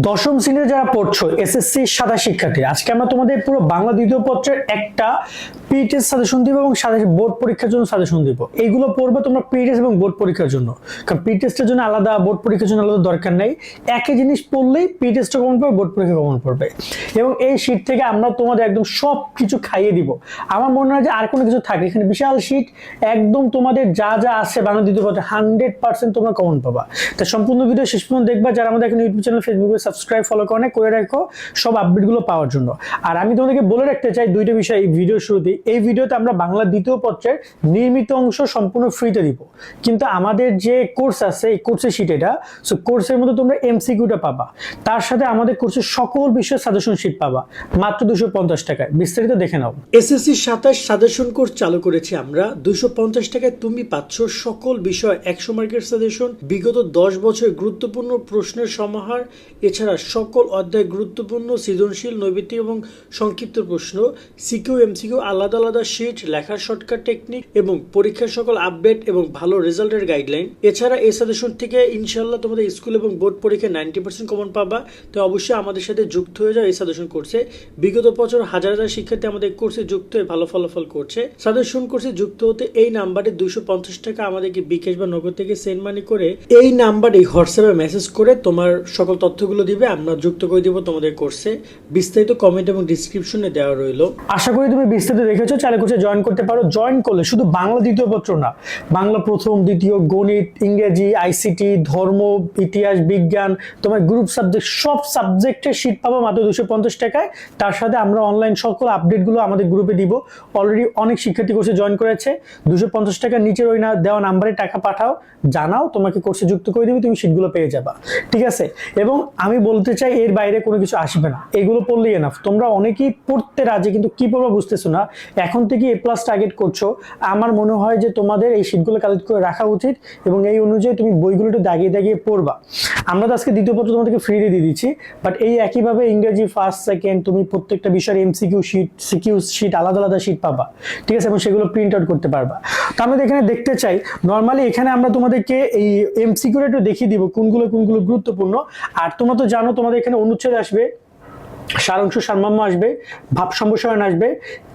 দশম শ্রেণীতে যারা পড়ছো এসএসসি সাদা শিক্ষার্থী, আজকে আমরা তোমাদের পুরো বাংলা দ্বিতীয় পত্রের একটা প্রি-টেস্ট সাজেশন দিব এবং বোর্ড পরীক্ষার জন্য সাজেশন দিব। এইগুলো পড়বে তোমরা প্রি-টেস্ট এবং বোর্ড পরীক্ষার জন্য, কারণ প্রি-টেস্টের জন্য আলাদা, বোর্ড পরীক্ষার জন্য আলাদা দরকার নেই। একই জিনিস পড়লেই প্রি-টেস্টও কমন পড়বে, বোর্ড পরীক্ষা কমন পড়বে। এবং এই শীট থেকে আমরা তোমাদের একদম সব কিছু খাইয়ে দিব। আমার মনে হয় যে আর কোনো কিছু থাকে এখানে, বিশাল শীট, একদম তোমাদের যা যা আছে বাংলা দ্বিতীয় পত্রে 100% তোমরা কমন পাবা। তাই সম্পূর্ণ ভিডিও শেষ পর্যন্ত দেখবা। যারা আমাদের এখন ইউটিউব চ্যানেল, ফেসবুকে সাবস্ক্রাইব, ফলো করে রাখো সব আপডেটগুলো পাওয়ার জন্য। আর আমি তোমাদেরকে বলে রাখতে চাই দুইটা বিষয় এই ভিডিও শুরুতে। এই ভিডিওতে আমরা বাংলা দ্বিতীয় পত্রের নির্মিত অংশ সম্পূর্ণ ফ্রিতে দিব, কিন্তু আমাদের যে কোর্স আছে এই কোর্সের শীট এটা, সো কোর্সের মধ্যে তোমরা এমসিকিউটা পাবা, তার সাথে আমাদের কোর্সের সকল বিষয়ের সাজেশন শীট পাবা মাত্র 250 টাকায়। বিস্তারিত দেখে নাও। এসএসসি 27 সাজেশন কোর্স চালু করেছি আমরা। 250 টাকায় তুমি পাচ্ছ সকল বিষয় 100 মার্কের সাজেশন, বিগত 10 বছর গুরুত্বপূর্ণ প্রশ্নের সমাহার, এছাড়া সকল অধ্যায় গুরুত্বপূর্ণ সৃজনশীল, নৈবিত্তিক এবং সংক্ষিপ্ত প্রশ্ন, সিকিউ এমসিকিউ, আলাদা আলাদা শীট, লেখার শর্টকাট টেকনিক এবং পরীক্ষার সকল আপডেট এবং ভালো রেজাল্টের গাইডলাইন। এছাড়া এই সাজেশন থেকে ইনশাআল্লাহ তোমাদের স্কুল এবং বোর্ড পরীক্ষায় 90% কমন পাবা। তো অবশ্যই আমাদের সাথে যুক্ত হয়ে যাও এই সাজেশন কোর্সে। বিগত বছর হাজার হাজার শিক্ষার্থী আমাদের কোর্সে যুক্ত হয়ে ভালো ফলাফল করছে। সাজেশন কোর্সে যুক্ত হতে এই নাম্বারে 250 টাকা আমাদেরকে বিকাশ বা নগদ থেকে সেন্ড মানি করে এই নাম্বারে হোয়াটসঅ্যাপে মেসেজ করে তোমার সকল তথ্যগুলো দিবে, আমরা যুক্ত করে দিব তোমাদের কোর্সে। বিস্তারিত কমেন্ট এবং ডিসক্রিপশনে দেওয়া রইল। আশা করি তুমি বিস্তারিত দেখেছো, চাইলে কোর্সে জয়েন করতে পারো। জয়েন করলে শুধু বাংলা দ্বিতীয় পত্র না, বাংলা প্রথম, দ্বিতীয়, গণিত, ইংরেজি, আইসিটি, ধর্ম, ইতিহাস, বিজ্ঞান, তোমার গ্রুপ সাবজেক্ট, সব সাবজেক্টের শীট পাবো মাত্র 250 টাকায়। তার সাথে আমরা অনলাইন সকল আপডেটগুলো আমাদের গ্রুপে দিব। অলরেডি অনেক শিক্ষার্থী কোর্সে জয়েন করেছে। 250 টাকা নিচের ওই না দেওয়া নাম্বারে টাকা পাঠাও, জানাও, তোমাকে কোর্সে যুক্ত করে দিবে, তুমি শীটগুলো পেয়ে যাবা। ঠিক আছে? এবং আমি বলতে চাই এর বাইরে কোনো কিছু আসবে না, এগুলো পড়লেই এনাফ। তোমরা অনেকেই পড়তে রাজি কিন্তু কি পড়বা বুঝতেছো না, এখন থেকে A+ টার্গেট করছো। আমার মনে হয় যে তোমাদের এই শীটগুলো কালেক্ট করে রাখা উচিত এবং এই অনুযায়ী তুমি বইগুলো একটু দাগিয়ে দাগিয়ে পড়বা। আমরা তো আজকে দ্বিতীয় পত্র তোমাদেরকে ফ্রিতে দিয়ে দিচ্ছি, বাট এই একইভাবে ইংরেজি ফার্স্ট, সেকেন্ড, তুমি প্রত্যেকটা বিষয়ের এমসিকিউ শীট, সিকিউ শীট, আলাদা আলাদা শীট পাবা। ঠিক আছে? এবং সেগুলো প্রিন্ট আউট করতে পারবা। তো আমরা এখানে দেখতে চাই, নর্মালি এখানে আমরা তোমাদেরকে এই এমসিকিউ একটু দেখিয়ে দিব কোনগুলো কোনগুলো গুরুত্বপূর্ণ। আর তোমরা তো জানো তোমাদের এখানে অনুচ্ছেদ আসবে, সারাংশ সারমর্ম আসবে, ভাব সম্প্রসারণ আসবে,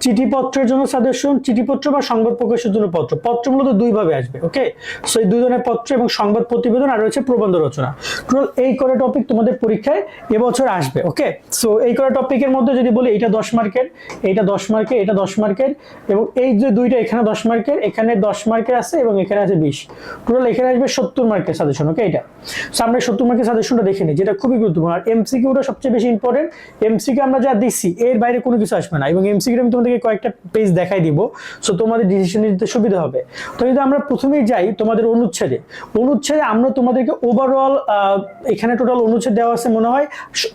চিঠিপত্রের জন্য সাজেশন, চিঠিপত্র বা সংবাদ প্রকাশের জন্য পত্র। পত্র মূলত দুই ভাবে আসবে, ওকে? সো এই দুই ধরনের পত্র এবং সংবাদ প্রতিবেদন, আর রয়েছে প্রবন্ধ রচনা। টোটাল এই কটা টপিক তোমাদের পরীক্ষায় এবছর আসবে, ওকে? সো এই কটা টপিকের মধ্যে যদি বলি, এটা 10 মার্কের, এইটা 10 মার্কের, এটা 10 মার্কের, এবং এই যে দুইটা এখানে 10 মার্কের, এখানে 10 মার্কের আছে এবং এখানে আছে 20। টোটাল এখানে আসবে 70 মার্কের সাজেশন, ওকে? এটা সো আমরা 70 মার্কের সাজেশনটা দেখে নিই, যেটা খুবই গুরুত্বপূর্ণ। আর এমসিকিউটা সবচেয়ে বেশি ইম্পর্টেন্ট। এমসিকিউ আমরা যা দিচ্ছি এর বাইরে কোনো কিছু আসবে না, এবং এমসিকিউ আমি তোমাদেরকে কয়েকটা পেজ দেখাই দিব, সো তোমাদের ডিসিশন নিতে সুবিধা হবে। তো যদি আমরা প্রথমেই যাই তোমাদের অনুচ্ছেদে, আমরা তোমাদেরকে ওভারঅল এখানে টোটাল অনুচ্ছেদ দেওয়া আছে মনে হয়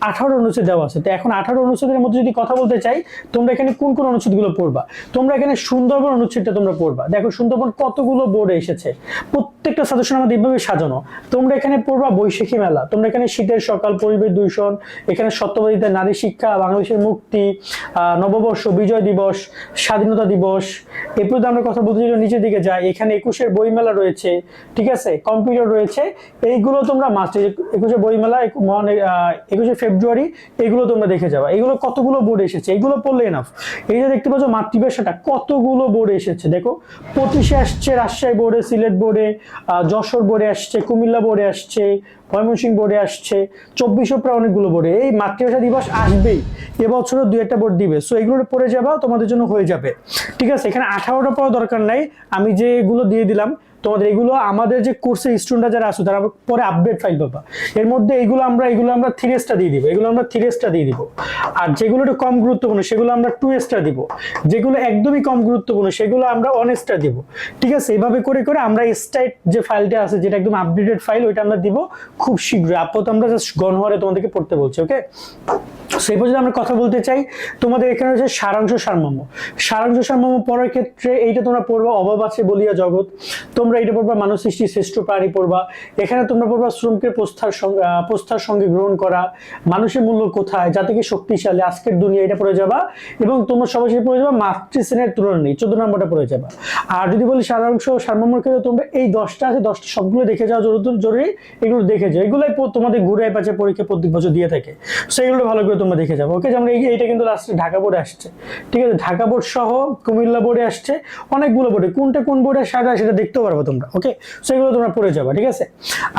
18 অনুচ্ছেদ দেওয়া আছে। তো এখন 18 অনুচ্ছেদের মধ্যে যদি কথা বলতে চাই, তোমরা এখানে কোন কোন অনুচ্ছেদগুলো পড়বা? তোমরা এখানে সুন্দরবন অনুচ্ছেদটা তোমরা পড়বা। দেখো সুন্দরবন কতগুলো বোর্ডে এসেছে, প্রত্যেকটা সাজেশন আমাদের এইভাবে সাজানো। তোমরা এখানে পড়বা বৈশাখী মেলা, তোমরা এখানে শীতের সকাল, পরিবেশ দূষণ, এখানে সত্যবাদিতা, নারী শিক্ষা, বাংলাদেশের মুক্তি, নববর্ষ, বিজয় দিবস, স্বাধীনতা দিবস। এরপর আমরা কথা বলতে চাই নিচের দিকে যাই, এখানে 21-এর বইমেলা রয়েছে, ঠিক আছে, কম্পিউটার রয়েছে। এইগুলো তোমরা মাস্ট, 21-এর বইমেলা, 21শে ফেব্রুয়ারি, এগুলো তোমরা দেখে যাবা। এগুলো কতগুলো বোর্ড এসেছে, এগুলো পড়লে এনাফ। এই যে দেখতে পাচ্ছ মাতৃভাষাটা কতগুলো বোর্ড এসেছে, দেখো 25-এ আসছে রাজশাহী বোর্ডে, সিলেট বোর্ডে, যশোর বোর্ডে আসছে, কুমিল্লা বোর্ডে আসছে, ময়মনসিংহ বোর্ডে আসছে, 2400 প্রায় অনেকগুলো বোর্ডে। এই মাতৃভাষা দিবস আসবেই, এবছরও 2-1টা বোর্ড দিবে। সো এগুলো পড়ে যাবা, তোমাদের জন্য হয়ে যাবে। ঠিক আছে? এখানে 18টা পড়া দরকার নাই, আমি যেগুলো দিয়ে দিলাম তোমাদের, এগুলো আমাদের যে কোর্সের স্টুডেন্টরা যারা আছে তারা পরে আপডেট ফাইল পাবা। এর মধ্যে এগুলো আমরা 3 স্টার দিয়ে দিব, এগুলো আমরা 3 স্টার দিয়ে দিব। আর যেগুলো একটু কম গুরুত্বপূর্ণ সেগুলো আমরা 2 স্টার দিব, যেগুলো একদমই কম গুরুত্বপূর্ণ সেগুলো আমরা 1 স্টার দিব। ঠিক আছে? এইভাবে করে করে আমরা স্টাইট যে ফাইলটা আছে, যেটা একদম আপডেটেড ফাইল, ওইটা আমরা দিব খুব শীঘ্রই। আপাতত আমরা জাস্ট গণহারে তোমাদেরকে পড়তে বলছি, ওকে? সেই পর্যন্ত আমরা কথা বলতে চাই, তোমাদের এখানে রয়েছে সারাংশ সারমর্ম। সারাংশ সারমর্ম পড়ার ক্ষেত্রে এইটা তোমরা পড়বা অভাব আছে বলিয়া জগৎ, তোমরা এটা পড়বা মানব সৃষ্টি শ্রেষ্ঠ প্রাণী পড়বা, এখানে তোমরা পড়বা শ্রমকে প্রস্থার সঙ্গে গ্রহণ করা, মানুষের মূল্য কোথায়, জাতিকে শক্তিশালী, আজকের দুনিয়া, এটা পড়ে যাবা। এবং তোমরা সবাই পড়ে যাবা মাতৃশ্রেণীর তুলনা নেই, 14 নম্বরটা পড়ে যাবা। আর যদি বলি সারাংশ সারমর্মের ক্ষেত্রে তোমরা এই 10টা আছে, 10টা সবগুলো দেখে যাওয়া জরুরি, এগুলো দেখে যাও, এগুলোই তোমাদের ঘুরে পাচ্ছে পরীক্ষা প্রত্যেক বছর দিয়ে থাকে, সেইগুলো ভালো করে তোমরা দেখে যাবো। ওকে, যেমন এইটা কিন্তু লাস্টে ঢাকা বোর্ডে আসছে, ঠিক আছে, ঢাকা বোর্ড সহ কুমিল্লা বোর্ডে আসছে, অনেকগুলো বোর্ডে, কোনটা কোন বোর্ডে সেটা দেখতেও পারবো তোমরা। ওকে, সেগুলো তোমরা পড়ে যাবা, ঠিক আছে।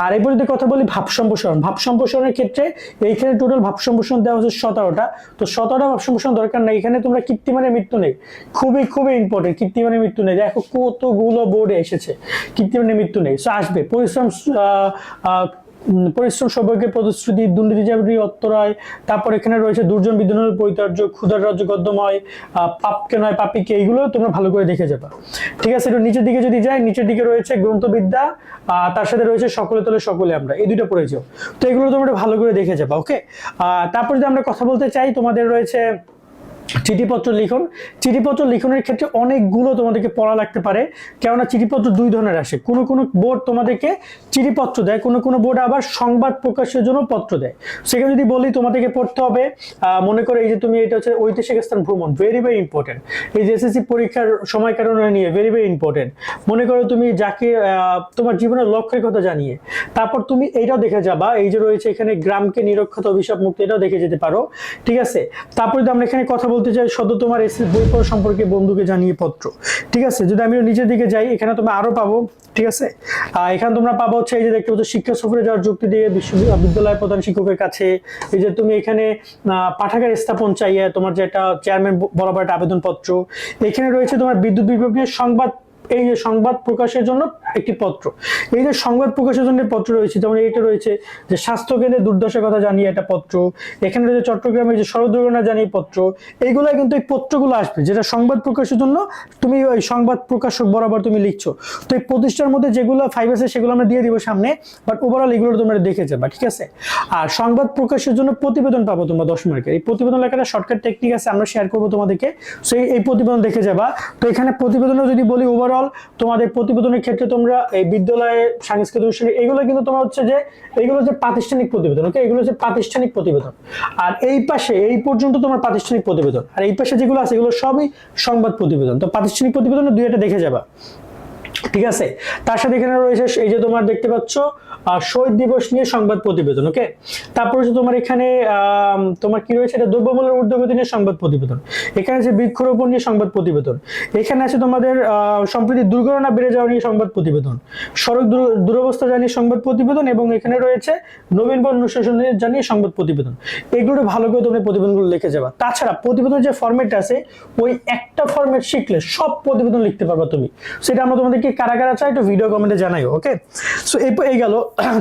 আর এরপর যদি কথা বলি ভাব সম্প্রসারণ, ভাব সম্প্রসারণের ক্ষেত্রে এইখানে টোটাল ভাব সম্প্রসারণ দেওয়া হচ্ছে 17টা, তো 17টা ভাব সম্প্রসারণ দরকার নাই, এখানে তোমরা কীর্তিমানের মৃত্যু নেই, খুবই খুবই ইম্পর্টেন্ট, কীর্তিমানের মৃত্যু নেই, দেখো কতগুলো বোর্ডে এসেছে, কীর্তিমানের মৃত্যু নেই, সো আসবে। পরিশ্রম সৌভাগ্যের প্রতিশ্রুতি, দুর্নীতি যাবি অত্তরায়, তারপর এখানে রয়েছে দুর্জন বিদ্যুনের পরিতার্য, ক্ষুধার রাজ্য গদ্যময়, পাপকে নয় পাপিকে, এইগুলো তোমরা ভালো করে দেখে যাবা, ঠিক আছে। একটু নিচের দিকে যদি যাই, নিচের দিকে রয়েছে গ্রন্থবিদ্যা, তার সাথে রয়েছে সকলে তলে সকলে আমরা, এই দুইটা পড়ে যাও, তো এগুলো তোমরা ভালো করে দেখে যাবা। ওকে, তারপর যদি আমরা কথা বলতে চাই, তোমাদের রয়েছে চিঠিপত্র লিখন। চিঠিপত্র লিখনের ক্ষেত্রে অনেকগুলো তোমাদেরকে পড়া লাগতে পারে, কেননা চিঠিপত্র দুই ধরনের আসে, কোনো কোনো বোর্ড তোমাদেরকে চিঠিপত্র দেয়, কোনো কোনো বোর্ড আবার সংবাদ প্রকাশের জন্য পত্র দেয়। সেখানে যদি বলি তোমাদেরকে পড়তে হবে, মনে করো এই যে তুমি, এটা হচ্ছে ঐতিহাসিক স্থান ভ্রমণ, ভেরি ভেরি ইম্পর্টেন্ট, এই যে এসএসসি পরীক্ষার সময় কারণে নিয়ে ভেরি ভেরি ইম্পর্টেন্ট। মনে করো তুমি যাকে তোমার জীবনের লক্ষ্যের কথা জানিয়ে, তারপর তুমি এইটাও দেখে যাবা, এই যে রয়েছে এখানে গ্রামকে নিরক্ষত অভিশাপ মুক্ত, এটাও দেখে যেতে পারো, ঠিক আছে। তারপর যদি আমরা এখানে কথা বলতে চাই, সদ্য তোমার এসএসসি বই পড়া সম্পর্কে বন্ধুকে জানিয়ে পত্র, ঠিক আছে। যদি আমি নিচের দিকে যাই, এখানে তোমরা আরো পাবো, ঠিক আছে। এখানে তোমরা পাবো হচ্ছে এই যে দেখতে পাচ্ছ শিক্ষা সফরে যাওয়ার যুক্তি দিয়ে বিশ্ববিদ্যালয় প্রধান শিক্ষকের কাছে, এই যে তুমি এখানে পাঠাগার স্থাপন চাইয়ে তোমার যে একটা চেয়ারম্যান বরাবর একটা আবেদনপত্র, এখানে রয়েছে তোমার বিদ্যুৎ বিভাগ নিয়ে সংবাদ, এই যে সংবাদ প্রকাশের জন্য একটি পত্র, এই যে সংবাদ প্রকাশের জন্য পত্র রয়েছে, যেমন এইটা রয়েছে যে স্বাস্থ্য কেন্দ্রের দুর্দশার কথা জানিয়ে একটা পত্র, এখানে রয়েছে চট্টগ্রামের যে সড়ক দুর্ঘটনা জানিয়ে পত্র, এইগুলো কিন্তু এই পত্রগুলো আসবে যেটা সংবাদ প্রকাশের জন্য তুমি ওই সংবাদ প্রকাশক বরাবর তুমি লিখছো। তো এই প্রতিষ্ঠানের মধ্যে যেগুলো 5 আছে সেগুলো আমরা দিয়ে দিব সামনে, বাট ওভারঅল এগুলো তোমরা দেখে যাবা, ঠিক আছে। আর সংবাদ প্রকাশের জন্য প্রতিবেদন পাবো তোমরা 10 মার্কের, এই প্রতিবেদন লেখাটা শর্টকাট টেকনিক আছে, আমরা শেয়ার করবো তোমাদেরকে, সেই এই প্রতিবেদন দেখে যাবা। তো এখানে প্রতিবেদনও যদি বলি ওভারঅল তোমাদের প্রতিবেদনের ক্ষেত্রে তোমরা এই বিদ্যালয়ে সাংস্কৃতিক অনুষ্ঠানে, এগুলো কিন্তু তোমার হচ্ছে যে এগুলো হচ্ছে প্রাতিষ্ঠানিক প্রতিবেদন। ওকে, এগুলো হচ্ছে প্রাতিষ্ঠানিক প্রতিবেদন, আর এই পাশে এই পর্যন্ত তোমার প্রাতিষ্ঠানিক প্রতিবেদন, আর এই পাশে যেগুলো আছে এগুলো সবই সংবাদ প্রতিবেদন। তো প্রাতিষ্ঠানিক প্রতিবেদন দুই একটা দেখে যাবা, ঠিক আছে। তার সাথে এখানে রয়েছে এই যে তোমার দেখতে পাচ্ছ শহীদ দিবস নিয়ে সংবাদ প্রতিবেদন। ওকে, তারপর হচ্ছে তোমার এখানে তোমার কি রয়েছে, এটা দ্রব্যমূল্যের ঊর্ধ্বগতি নিয়ে সংবাদ প্রতিবেদন, এখানে আছে বৃক্ষরোপণ নিয়ে সংবাদ প্রতিবেদন, এখানে আছে তোমাদের সম্প্রতি দুর্ঘটনা বেড়ে যাওয়া নিয়ে সংবাদ প্রতিবেদন, সড়ক দুরবস্থা জানিয়ে সংবাদ প্রতিবেদন, এবং এখানে রয়েছে নবীন বন অনুশাসন জানিয়ে সংবাদ প্রতিবেদন। এগুলো ভালো করে তোমরা প্রতিবেদনগুলো লিখে যাবা। তাছাড়া প্রতিবেদনের যে ফরম্যাট আছে, ওই একটা ফরম্যাট শিখলে সব প্রতিবেদন লিখতে পারবা তুমি, সেটা আমরা তোমাদেরকে কারা কারা চাই একটু ভিডিও কমেন্টে জানাইও। ওকে, সো এই গেল।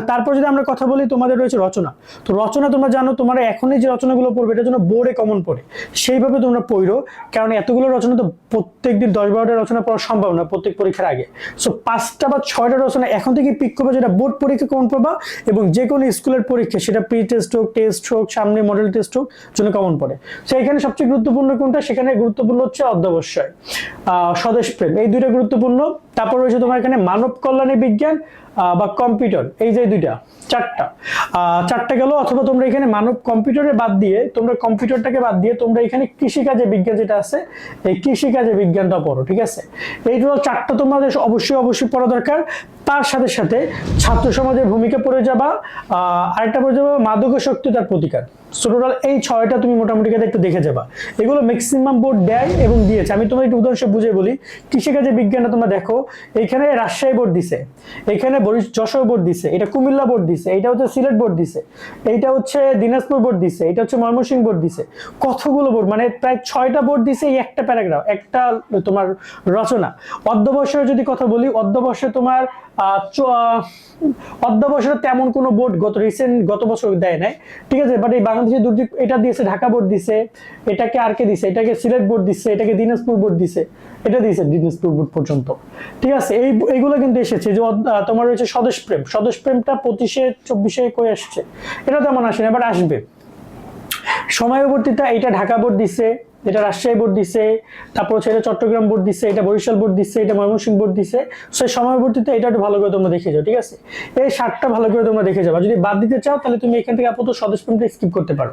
তারপর যদি আমরা কথা বলি, তোমাদের রয়েছে রচনা। তো রচনা তোমরা জানো, তোমরা এখনই যে রচনাগুলো পড়বে এটার জন্য বোর্ডে কমন পড়ে, সেইভাবে তোমরা পড়ো, কারণ এতগুলো রচনা তো প্রত্যেকদিন 10-12টা রচনা পড়া সম্ভব না প্রত্যেক পরীক্ষার আগে। সো 5টা বা 6টা রচনা এখন থেকে পিক করবে, যেটা বোর্ড পরীক্ষা কমন পড়বা, এবং যে কোনো স্কুলের পরীক্ষা সেটা প্রি টেস্ট হোক, টেস্ট হোক, সামনে মডেল টেস্ট হোক, জন্য কমন পড়ে। সো এখানে সবচেয়ে গুরুত্বপূর্ণ কোনটা, সেখানে গুরুত্বপূর্ণ হচ্ছে অধ্যবসায়, স্বদেশ প্রেম, এই দুইটা গুরুত্বপূর্ণ। তারপর রয়েছে তোমার এখানে মানব কল্যাণী বিজ্ঞান বা কম্পিউটার, এই যে দুইটা, চারটা গেল। অথবা তোমরা এখানে মানব কম্পিউটারে বাদ দিয়ে, তোমরা কম্পিউটারটাকে বাদ দিয়ে তোমরা এখানে কৃষিকাজে বিজ্ঞান যেটা আছে, এই কৃষিকাজে বিজ্ঞানটা পড়ো, ঠিক আছে। এই টোটাল 4টা তোমাদের অবশ্যই পড়া দরকার। তার সাথে সাথে ছাত্র সমাজের ভূমিকা পড়ে যাবা, আরেকটা পড়ে যাবা মাদকাসক্তি তার প্রতিকার। সো টোটাল এই 6টা তুমি মোটামুটি একটু দেখে যাবা, এগুলো ম্যাক্সিমাম বোর্ড দেয় এবং দিয়েছে। আমি তোমার একটু উদাহরণ বুঝে বলি, কৃষিকাজে বিজ্ঞানটা তোমরা দেখো, এখানে রাজশাহী বোর্ড দিছে, এখানে যশোর বোর্ড দিছে, এটা কুমিল্লা বোর্ড দিছে, এটা হচ্ছে সিলেট বোর্ড দিছে, এইটা হচ্ছে দিনাজপুর বোর্ড দিছে, এটা হচ্ছে ময়মনসিংহ বোর্ড দিছে। কতগুলো বোর্ড, মানে প্রায় 6টা বোর্ড দিছে এই একটা প্যারাগ্রাফ, একটা তোমার রচনা। অধ্যবসায়ের যদি কথা বলি, অধ্যবসায় তোমার অধ্যবসায় তেমন কোনো বোর্ড গত বছর দেয় নাই, ঠিক আছে। বাট এই বাংলাদেশের দুর্যোগ এটা দিয়েছে ঢাকা বোর্ড দিছে, এটাকে আর কে দিছে, এটাকে সিলেট বোর্ড দিছে, এটাকে দিনাজপুর বোর্ড দিছে, এটা দিয়েছে দিনাজপুর বোর্ড পর্যন্ত, ঠিক আছে। এইগুলো কিন্তু এসেছে। যে তোমার রয়েছে স্বদেশ প্রেমটা 25-24 কই আসছে, এটা তেমন আসে না, বাট আসবে। সময়াবর্তিতা এটা ঢাকা বোর্ড দিছে, এটা রাজশাহী বোর্ড দিছে, তারপর হচ্ছে এটা চট্টগ্রাম বোর্ড দিছে, এটা বরিশাল বোর্ড দিছে, এটা ময়মনসিংহ বোর্ড দিছে। সেই সময়বর্তিতা এটা একটু ভালো করে তোমরা দেখে যাও, ঠিক আছে? এই 7টা ভালো করে তোমরা দেখে যাবা। যদি বাদ দিতে চাও তাহলে তুমি এখান থেকে আপাতত স্বদেশ পর্যন্ত স্কিপ করতে পারো,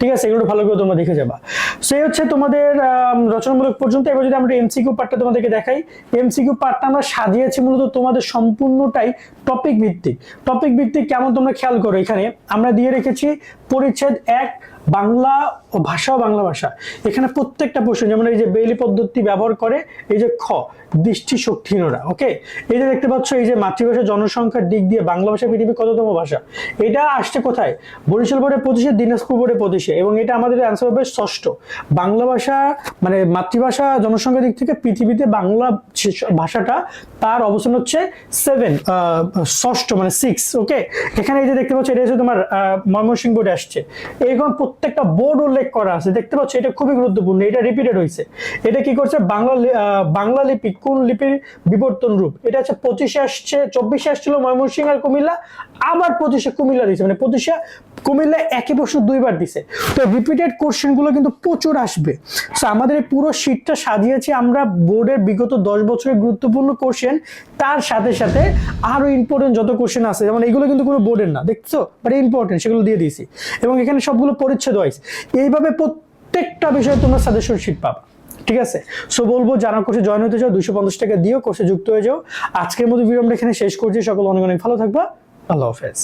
ঠিক আছে? এগুলো ভালো করে তোমরা দেখে যাবা। সেই হচ্ছে তোমাদের রচনামূলক পর্যন্ত। এবার যদি আমরা এমসিকিউ পার্টটা তোমাদেরকে দেখাই, এমসিকিউ পার্টটা আমরা সাজিয়েছি মূলত তোমাদের সম্পূর্ণটাই টপিক ভিত্তিক। টপিক ভিত্তিক কেমন তোমরা খেয়াল করো, এখানে আমরা দিয়ে রেখেছি পরিচ্ছেদ 1 বাংলা ও ভাষা ও বাংলা ভাষা। এখানে প্রত্যেকটা প্রশ্ন, যেমন এই যে বেইলি পদ্ধতি ব্যবহার করে, এই যে খ দৃষ্টি শক্তিহীনরা, ওকে, এই যে দেখতে পাচ্ছ, এই যে মাতৃভাষা জনসংখ্যার দিক দিয়ে বাংলা ভাষা পৃথিবীর কততম ভাষা, এটা আসছে কোথায়? বরিশাল বোর্ডে 25, দিনাজপুর বোর্ডে 25, এবং এটা আমাদের অ্যান্সার হবে 6ষ্ঠ। বাংলা ভাষা মানে মাতৃভাষা জনসংখ্যার দিক থেকে পৃথিবীতে বাংলা ভাষাটা তার অবস্থান হচ্ছে 6ষ্ঠ মানে 6, ওকে। এখানে এই যে দেখতে পাচ্ছ, এটা হচ্ছে তোমার ময়মনসিংহ বোর্ডে আসছে। এরকম প্রত্যেকটা বোর্ড উল্লেখ করা আছে, দেখতে পাচ্ছ, এটা খুবই গুরুত্বপূর্ণ, এটা রিপিটেড হয়েছে। এটা কি করছে? বাংলা লিপি কোন লিপির বিবর্তন রূপ, এটা হচ্ছে 25-এ আসছে, 24-এ আসছিল ময়মনসিংহ আর কুমিল্লা, আবার 25-এ কুমিল্লা দিছে, মানে 25-এ কুমিল্লা একই প্রশ্ন 2বার দিছে। তো রিপিটেড কোশ্চেন গুলো কিন্তু প্রচুর আসবে। সো আমাদের এই পুরো শীটটা সাজিয়েছি আমরা বোর্ডের বিগত 10 বছরের গুরুত্বপূর্ণ কোশ্চেন, তার সাথে সাথে আরো ইম্পর্টেন্ট যত কোশ্চেন আছে, যেমন এগুলো কিন্তু কোনো বোর্ডের না, দেখছো, বাট ইম্পর্টেন্ট, সেগুলো দিয়ে দিয়েছি। এবং এখানে সবগুলো পরিচ্ছেদ ওয়াইজ, এইভাবে প্রত্যেকটা বিষয়ে তোমরা সাজেশন শীট পাবা, ঠিক আছে? সো বলবো যারা কোর্সে জয়েন হতে চাও 250 টাকা দিও, কোর্সে যুক্ত হয়ে যাও। আজকের মতো ভিডিও আমরা এখানে শেষ করছি। সকল অনেক অনেক ভালো থাকবা। আল্লাহ হাফেজ।